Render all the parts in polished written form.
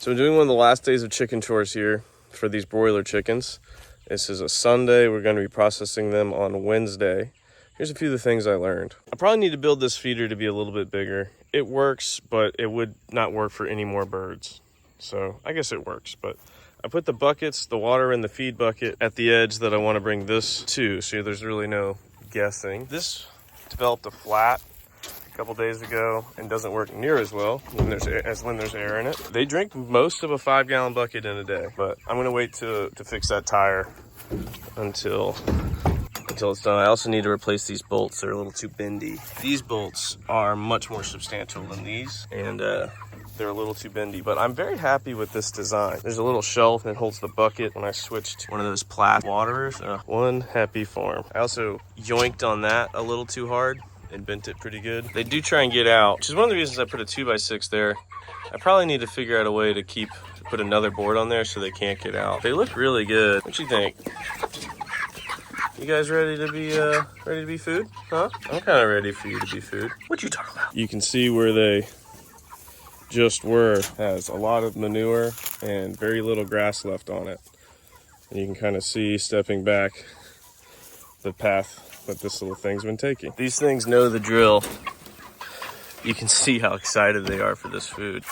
So I'm doing one of the last days of chicken chores here for these broiler chickens. This is a Sunday. We're going to be processing them on Wednesday. Here's a few of the things I learned. I probably need to build this feeder to be a little bit bigger. It works, but it would not work for any more birds. So I guess it works, but I put the buckets, the water in the feed bucket at the edge that I want to bring this to, so there's really no guessing. This developed a flat a couple days ago and doesn't work near as well when there's air in it. They drink most of a 5-gallon bucket in a day, but I'm gonna wait to fix that tire until it's done. I also need to replace these bolts. They're a little too bendy. These bolts are much more substantial than these, and they're a little too bendy, but I'm very happy with this design. There's a little shelf that holds the bucket when I switched to one of those plastic waterers. One happy farm. I also yoinked on that a little too hard and bent it pretty good. They do try and get out, which is one of the reasons I put a 2x6 there. I probably need to figure out a way to put another board on there so they can't get out. They look really good. What you think? You guys ready to be food? Huh? I'm kind of ready for you to be food. What you talking about? You can see where they just were. Has a lot of manure and very little grass left on it. And you can kind of see, stepping back, the path that this little thing's been taking. These things know the drill. You can see how excited they are for this food.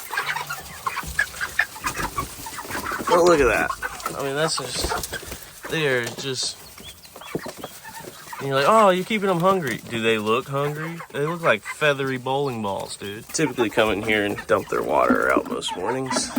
Oh, look at that. I mean, that's just, they are just, and you're like, oh, you're keeping them hungry. Do they look hungry? They look like feathery bowling balls, dude. Typically come in here and dump their water out most mornings.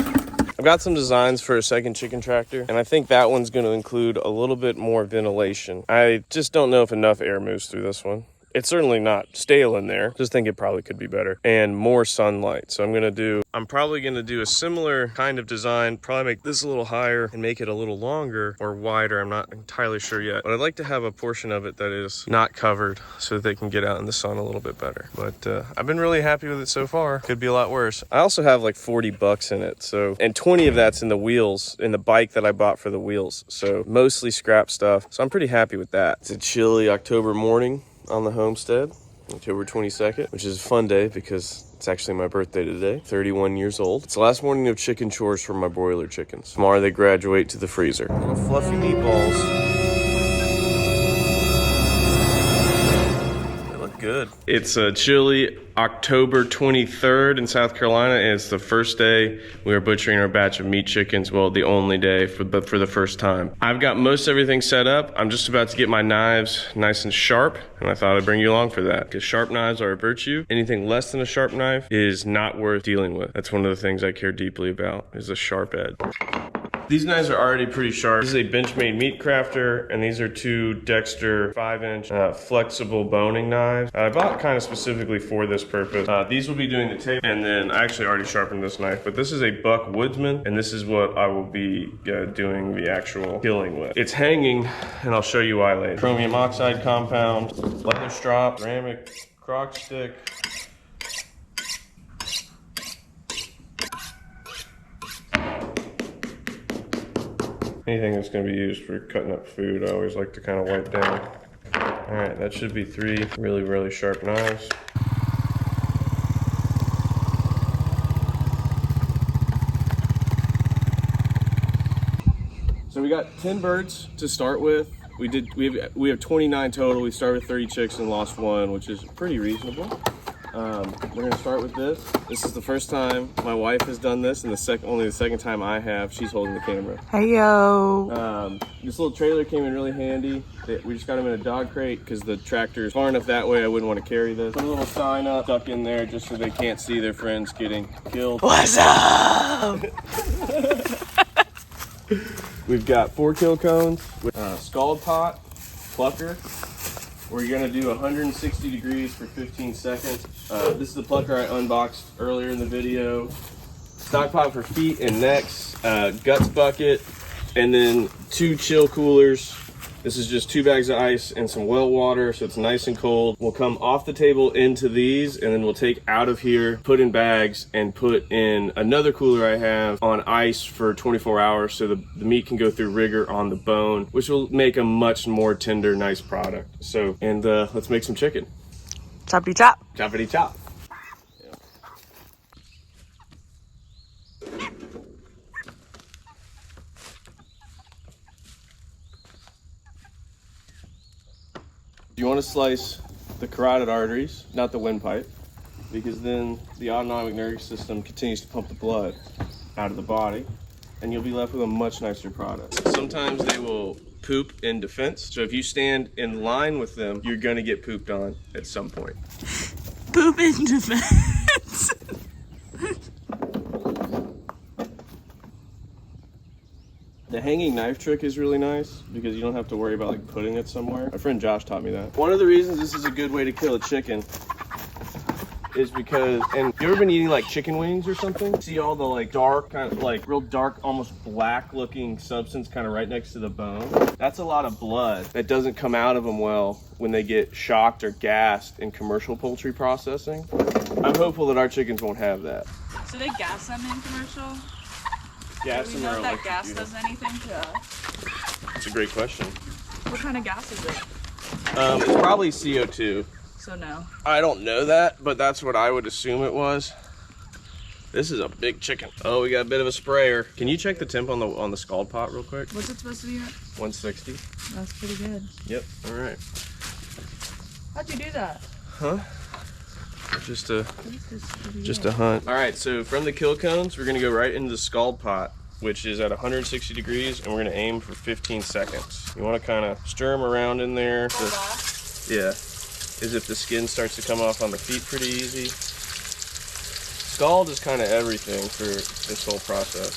I've got some designs for a second chicken tractor, and I think that one's going to include a little bit more ventilation. I just don't know if enough air moves through this one. It's certainly not stale in there. Just think it probably could be better. And more sunlight. So I'm probably gonna do a similar kind of design, probably make this a little higher and make it a little longer or wider. I'm not entirely sure yet. But I'd like to have a portion of it that is not covered so that they can get out in the sun a little bit better. But I've been really happy with it so far. Could be a lot worse. I also have like 40 bucks in it. And 20 of that's in the wheels, in the bike that I bought for the wheels. So mostly scrap stuff. So I'm pretty happy with that. It's a chilly October morning on the homestead, October 22nd, which is a fun day because it's actually my birthday today, 31 years old. It's the last morning of chicken chores for my broiler chickens. Tomorrow they graduate to the freezer. Little fluffy meatballs. They look good. It's a chilly October 23rd in South Carolina, and it's the first day we are butchering our batch of meat chickens. Well, the only day, but for the first time. I've got most everything set up. I'm just about to get my knives nice and sharp, and I thought I'd bring you along for that, because sharp knives are a virtue. Anything less than a sharp knife is not worth dealing with. That's one of the things I care deeply about, is a sharp edge. These knives are already pretty sharp. This is a Benchmade Meat Crafter, and these are two Dexter 5-inch flexible boning knives. I bought kind of specifically for this purpose. These will be doing the tape, and then I actually already sharpened this knife, but this is a Buck Woodsman, and this is what I will be doing the actual killing with. It's hanging, and I'll show you why later. Chromium oxide compound, leather strop, ceramic crock stick, anything that's going to be used for cutting up food, I always like to kind of wipe down. All right, that should be 3 really, really sharp knives. So we got 10 birds to start with. We have 29 total. We started with 30 chicks and lost 1, which is pretty reasonable. We're gonna start with this. This is the first time my wife has done this, and only the second time I have. She's holding the camera. Hey yo. This little trailer came in really handy. We just got them in a dog crate because the tractor is far enough that way I wouldn't want to carry this. Put a little sign up, stuck in there just so they can't see their friends getting killed. What's up? We've got 4 kill cones with scald pot, plucker. We're gonna do 160 degrees for 15 seconds. This is the plucker I unboxed earlier in the video. Stock pot for feet and necks, guts bucket, and then 2 chill coolers. This is just 2 bags of ice and some well water, so it's nice and cold. We'll come off the table into these, and then we'll take out of here, put in bags, and put in another cooler I have on ice for 24 hours so the meat can go through rigor on the bone, which will make a much more tender, nice product. So, and let's make some chicken. Choppity chop. Choppity chop. You want to slice the carotid arteries, not the windpipe, because then the autonomic nervous system continues to pump the blood out of the body, and you'll be left with a much nicer product. Sometimes they will poop in defense, so if you stand in line with them, you're gonna get pooped on at some point. Poop in defense. The hanging knife trick is really nice because you don't have to worry about like putting it somewhere. My friend Josh taught me that. One of the reasons this is a good way to kill a chicken is because, and you ever been eating like chicken wings or something? See all the like dark, kind of like real dark, almost black looking substance kind of right next to the bone? That's a lot of blood that doesn't come out of them well when they get shocked or gassed in commercial poultry processing. I'm hopeful that our chickens won't have that. So they gas them in commercial? Gas Do we know if that gas does anything to... That's a great question. What kind of gas is it? It's probably CO2. So no. I don't know that, but that's what I would assume it was. This is a big chicken. Oh, we got a bit of a sprayer. Can you check the temp on the scald pot real quick? What's it supposed to be at? 160. That's pretty good. Yep. All right. How'd you do that? Huh? Just a hunt. All right. So from the kill cones, we're gonna go right into the scald pot, which is at 160 degrees, and we're gonna aim for 15 seconds. You want to kind of stir them around in there. Yeah. As if the skin starts to come off on the feet pretty easy. Scald is kind of everything for this whole process.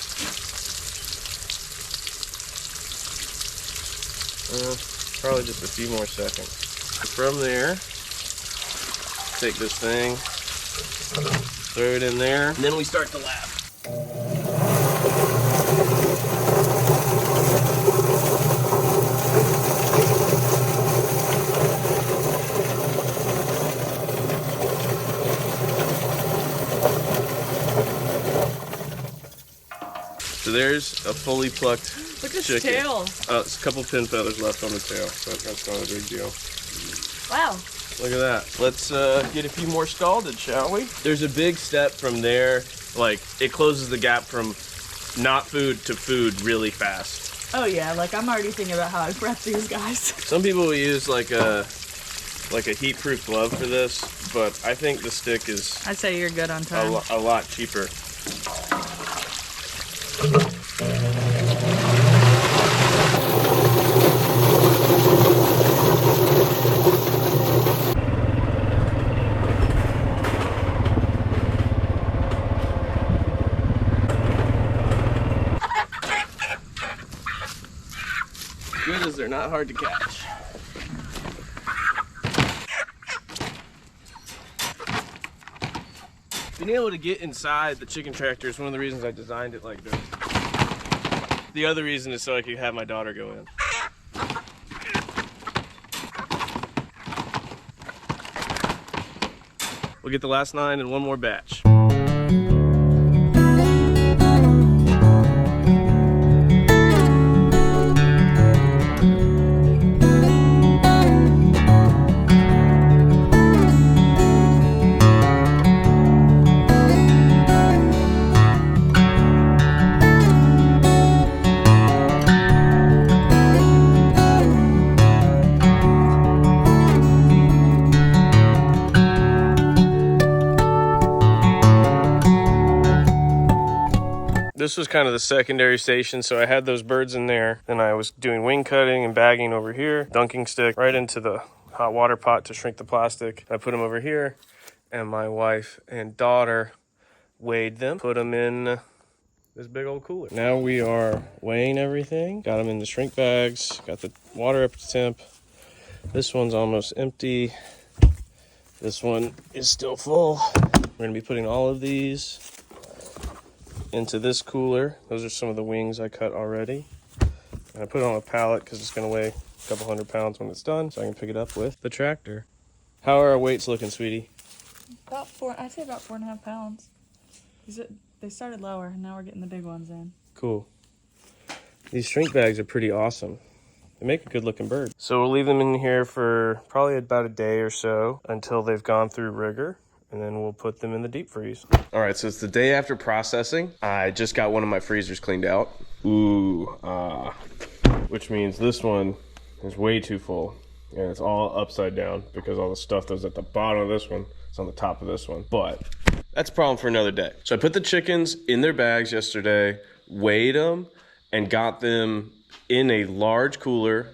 Probably just a few more seconds. From there, take this thing, throw it in there, and then we start to lap. So there's a fully plucked Look at his chicken. tail. It's a couple pin feathers left on the tail, but that's not a big deal. Wow. Look at that. Let's get a few more scalded, shall we? There's a big step from there. Like, it closes the gap from not food to food really fast. Oh yeah, like I'm already thinking about how I prep these guys. Some people will use like a heat-proof glove for this, but I think the stick is I'd say you're good on time. a lot cheaper. Good as they're not hard to catch. Being able to get inside the chicken tractor is one of the reasons I designed it like this. The other reason is so I could have my daughter go in. We'll get the last 9 and one more batch. This was kind of the secondary station, so I had those birds in there. Then I was doing wing cutting and bagging over here, dunking stick right into the hot water pot to shrink the plastic. I put them over here, and my wife and daughter weighed them, put them in this big old cooler. Now we are weighing everything. Got them in the shrink bags, got the water up to temp. This one's almost empty. This one is still full. We're gonna be putting all of these into this cooler. Those are some of the wings I cut already. And I put it on a pallet because it's going to weigh a couple 100 pounds when it's done, so I can pick it up with the tractor. How are our weights looking, sweetie? About 4, I'd say about 4.5 pounds. They started lower, and now we're getting the big ones in. Cool. These shrink bags are pretty awesome. They make a good looking bird. So we'll leave them in here for probably about a day or so until they've gone through rigor. And then we'll put them in the deep freeze. All right, so it's the day after processing. I just got one of my freezers cleaned out. Which means this one is way too full. And it's all upside down because all the stuff that's at the bottom of this one is on the top of this one. But that's a problem for another day. So I put the chickens in their bags yesterday, weighed them, and got them in a large cooler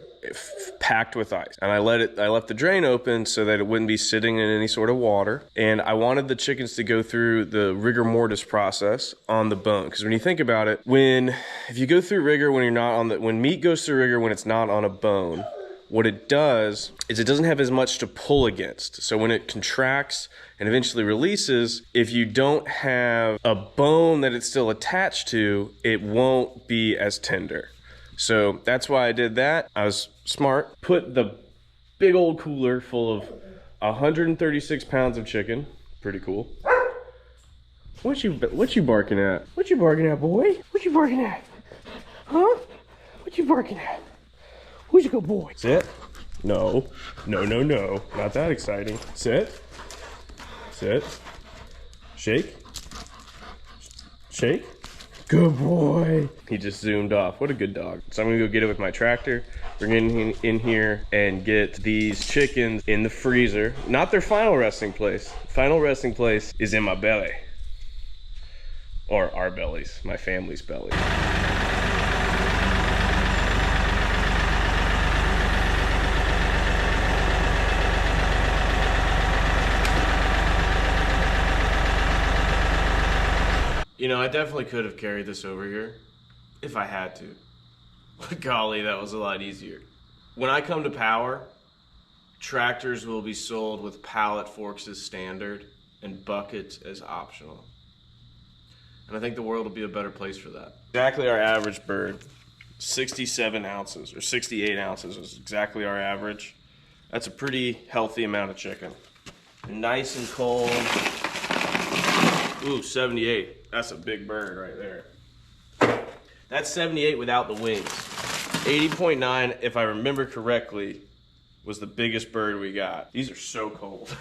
packed with ice. And I left the drain open so that it wouldn't be sitting in any sort of water. And I wanted the chickens to go through the rigor mortis process on the bone. Because when you think about it, if you go through rigor when meat goes through rigor when it's not on a bone, what it does is it doesn't have as much to pull against. So when it contracts and eventually releases, if you don't have a bone that it's still attached to, it won't be as tender. So that's why I did that. I was smart. Put the big old cooler full of 136 pounds of chicken. Pretty cool. What you barking at? What you barking at, boy? What you barking at? Huh? What you barking at? Who's a good boy? Sit. No. No, no, no. Not that exciting. Sit. Sit. Shake. Shake. Good boy. He just zoomed off. What a good dog. So I'm gonna go get it with my tractor. We're getting in here and get these chickens in the freezer. Not their final resting place. Final resting place is in my belly. Or our bellies, my family's belly. You know, I definitely could have carried this over here if I had to. But golly, that was a lot easier. When I come to power, tractors will be sold with pallet forks as standard and buckets as optional. And I think the world will be a better place for that. Exactly our average bird, 67 ounces or 68 ounces is exactly our average. That's a pretty healthy amount of chicken. Nice and cold. Ooh, 78. That's a big bird right there. That's 78 without the wings. 80.9, if I remember correctly, was the biggest bird we got. These are so cold.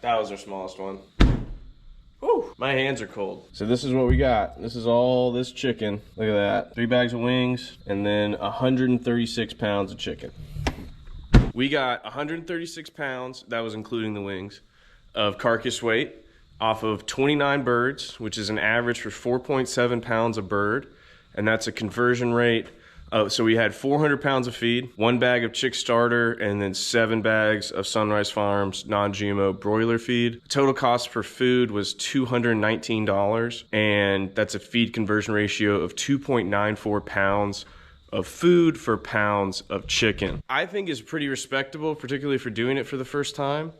That was our smallest one. Whew, my hands are cold. So this is what we got. This is all this chicken. Look at that. 3 bags of wings and then 136 pounds of chicken. We got 136 pounds, that was including the wings, of carcass weight off of 29 birds, which is an average for 4.7 pounds a bird. And that's a conversion rate. So we had 400 pounds of feed, 1 bag of chick starter, and then 7 bags of Sunrise Farms non-GMO broiler feed. Total cost per food was $219, and that's a feed conversion ratio of 2.94 pounds of food for pounds of chicken. I think is pretty respectable, particularly for doing it for the first time.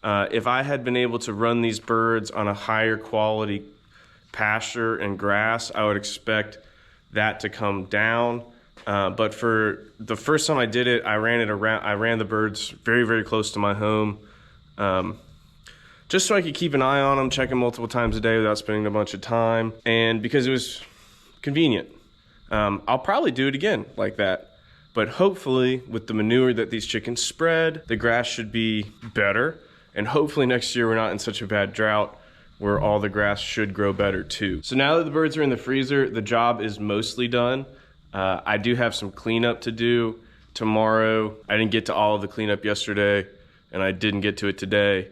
If I had been able to run these birds on a higher quality pasture and grass, I would expect that to come down. But for the first time I did it, I ran the birds very, very close to my home, just so I could keep an eye on them, check them multiple times a day without spending a bunch of time, and because it was convenient. I'll probably do it again like that, but hopefully with the manure that these chickens spread, the grass should be better, and hopefully next year we're not in such a bad drought where all the grass should grow better too. So now that the birds are in the freezer, the job is mostly done. I do have some cleanup to do tomorrow. I didn't get to all of the cleanup yesterday, and I didn't get to it today,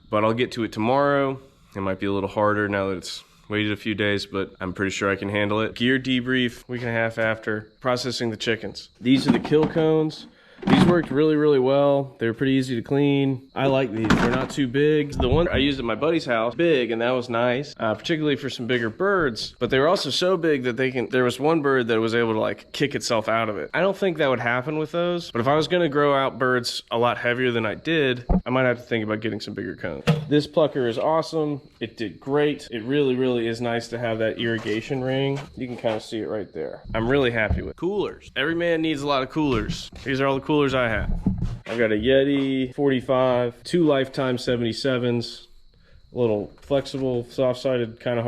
but I'll get to it tomorrow. It might be a little harder now that it's waited a few days, but I'm pretty sure I can handle it. Gear debrief, week and a half after processing the chickens. These are the kill cones. These worked really, really well. They were pretty easy to clean. I like these. They're not too big. The one I used at my buddy's house, big, and that was nice, particularly for some bigger birds. But they were also so big that there was one bird that was able to like kick itself out of it. I don't think that would happen with those, but if I was gonna grow out birds a lot heavier than I did, I might have to think about getting some bigger cones. This plucker is awesome. It did great. It really, really is nice to have that irrigation ring. You can kind of see it right there. I'm really happy with coolers. Every man needs a lot of coolers. These are all the coolers I have. I've got a Yeti 45, 2 Lifetime 77s, a little flexible, soft-sided, kind of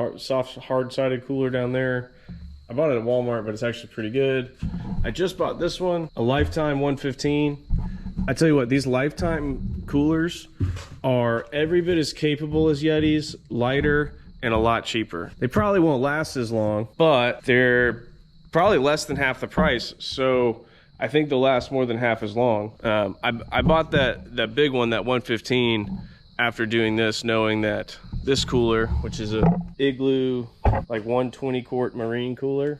hard-sided cooler down there. I bought it at Walmart, but it's actually pretty good. I just bought this one, a Lifetime 115. I tell you what, these Lifetime coolers are every bit as capable as Yetis, lighter, and a lot cheaper. They probably won't last as long, but they're probably less than half the price. So I think they'll last more than half as long. I bought that big one, that 115, after doing this, knowing that this cooler, which is a Igloo, like 120 quart marine cooler,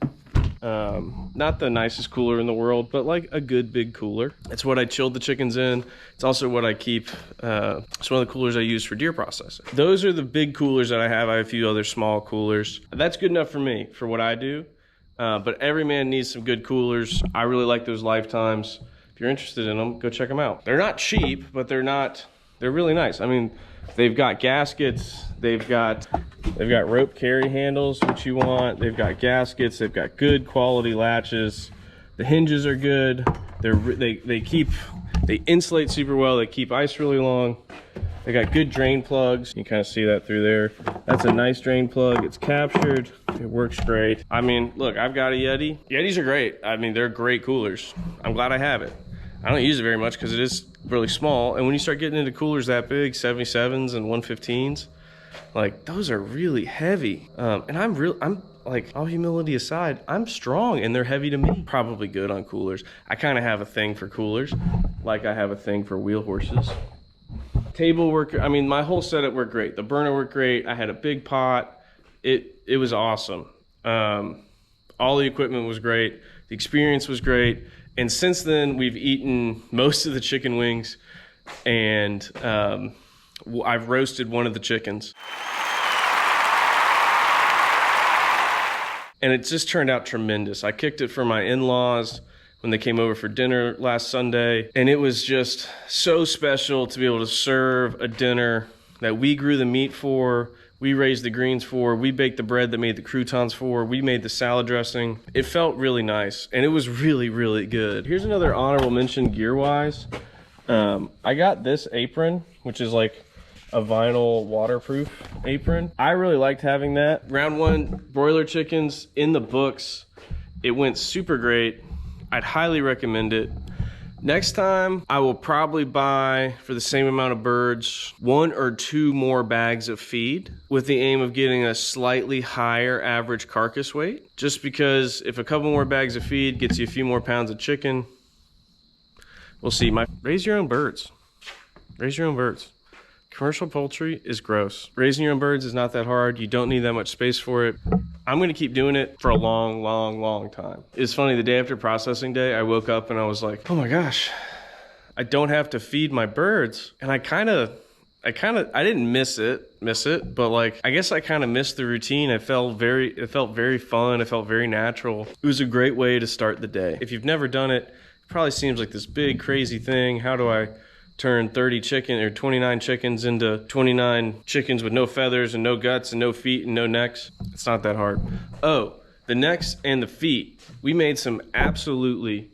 not the nicest cooler in the world, but like a good big cooler. It's what I chilled the chickens in. It's also what I keep, it's one of the coolers I use for deer processing. Those are the big coolers that I have. I have a few other small coolers. That's good enough for me, for what I do. But every man needs some good coolers. I really like those Lifetimes. If you're interested in them, go check them out. They're not cheap, but they're really nice. I mean, they've got gaskets, they've got rope carry handles, which you want. They've got gaskets, they've got good quality latches. The hinges are good. They insulate super well. They keep ice really long. They got good drain plugs. You can kind of see that through there. That's a nice drain plug. It's captured. It works great. I mean, look, I've got a Yeti. Yetis are great. I mean, they're great coolers. I'm glad I have it. I don't use it very much because it is really small. And when you start getting into coolers that big, 77s and 115s, like those are really heavy. And I'm like, all humility aside, I'm strong and they're heavy to me. Probably good on coolers. I kind of have a thing for coolers, like I have a thing for wheel horses. Table work, I mean, my whole setup worked great. The burner worked great. I had a big pot. It was awesome. All the equipment was great. The experience was great. And since then, we've eaten most of the chicken wings, and I've roasted one of the chickens. And it just turned out tremendous. I cooked it for my in-laws when they came over for dinner last Sunday, and it was just so special to be able to serve a dinner that we grew the meat for, we raised the greens for, we baked the bread that made the croutons for, we made the salad dressing. It felt really nice, and it was really, really good. Here's another honorable mention gear-wise. I got this apron, which is like a vinyl waterproof apron. I really liked having that. Round one broiler chickens in the books. It went super great. I'd highly recommend it. Next time, I will probably buy, for the same amount of birds, 1 or 2 more bags of feed with the aim of getting a slightly higher average carcass weight. Just because if a couple more bags of feed gets you a few more pounds of chicken, we'll see. Raise your own birds. Raise your own birds. Commercial poultry is gross. Raising your own birds is not that hard. You don't need that much space for it. I'm gonna keep doing it for a long, long, long time. It's funny, the day after processing day, I woke up and I was like, oh my gosh, I don't have to feed my birds. And I didn't miss it, but like, I guess I kind of missed the routine. It felt very fun. It felt very natural. It was a great way to start the day. If you've never done it, it probably seems like this big, crazy thing. How do I turn 29 chickens into 29 chickens with no feathers and no guts and no feet and no necks? It's not that hard. Oh, the necks and the feet. We made some absolutely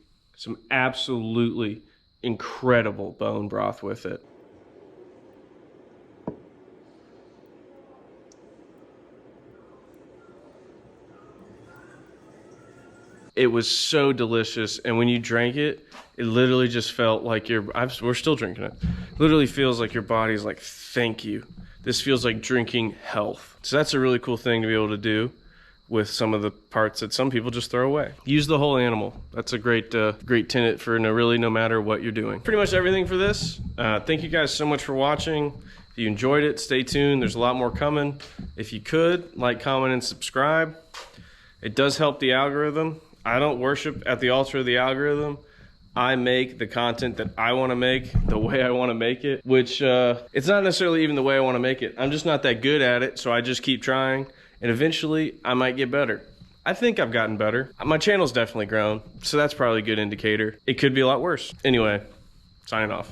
incredible bone broth with it. It was so delicious, and when you drank it, it literally just felt like we're still drinking it. Literally feels like your body's like, thank you. This feels like drinking health. So that's a really cool thing to be able to do with some of the parts that some people just throw away. Use the whole animal. That's a great tenet for no matter what you're doing. Pretty much everything for this. Thank you guys so much for watching. If you enjoyed it, stay tuned. There's a lot more coming. If you could, like, comment, and subscribe. It does help the algorithm. I don't worship at the altar of the algorithm. I make the content that I want to make the way I want to make it, which it's not necessarily even the way I want to make it. I'm just not that good at it, so I just keep trying, and eventually I might get better. I think I've gotten better. My channel's definitely grown, so that's probably a good indicator. It could be a lot worse. Anyway, signing off.